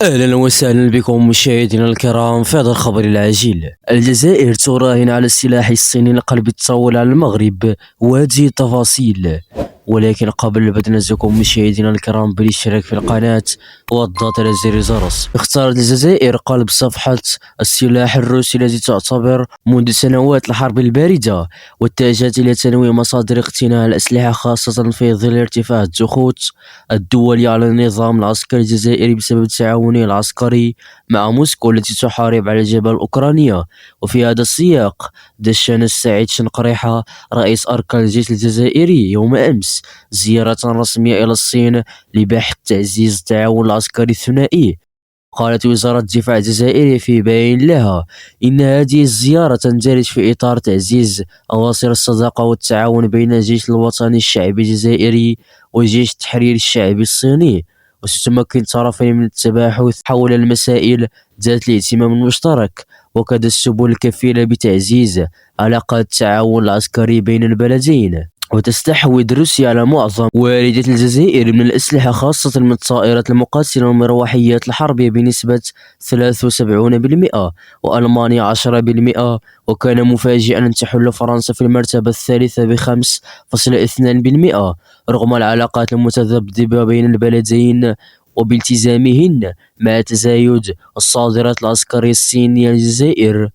أهلا وسهلا بكم مشاهدينا الكرام في هذا الخبر العاجل. الجزائر تراهن على السلاح الصيني لقلب التطاول على المغرب وهذه التفاصيل، ولكن قبل بدء نزلكم مشاهدينا الكرام بالاشتراك في القناة والضغط على زر الجرس. اختارت الجزائر قلب صفحة السلاح الروسي الذي تعتبر منذ سنوات الحرب الباردة، واتجهت إلى تنويع مصادر اقتناء الأسلحة خاصة في ظل ارتفاع الضغوط الدولي على النظام العسكري الجزائري بسبب تعاونه العسكري مع موسكو التي تحارب على جبال أوكرانيا. وفي هذا السياق دشن السعيد شنقريحة رئيس أركان الجيش الجزائري يوم أمس زيارة رسمية إلى الصين لبحث تعزيز التعاون العسكري الثنائي. قالت وزارة الدفاع الجزائرية في بيان لها إن هذه الزيارة تندرج في إطار تعزيز أواصر الصداقة والتعاون بين الجيش الوطني الشعبي الجزائري وجيش التحرير الشعبي الصيني، وستمكن الطرفين من التباحث حول المسائل ذات الاهتمام المشترك وكذا السبل الكفيلة بتعزيز علاقات التعاون العسكري بين البلدين. وتستحوذ روسيا على معظم واردات الجزائر من الأسلحة خاصة من الطائرات المقاتلة والمروحيات الحربية بنسبة 73%، وألمانيا 10%، وكان مفاجئا أن تحل فرنسا في المرتبة الثالثة ب5.2%، رغم العلاقات المتذبذبة بين البلدين وبالتزامهن مع تزايد الصادرات العسكرية الصينية للجزائر.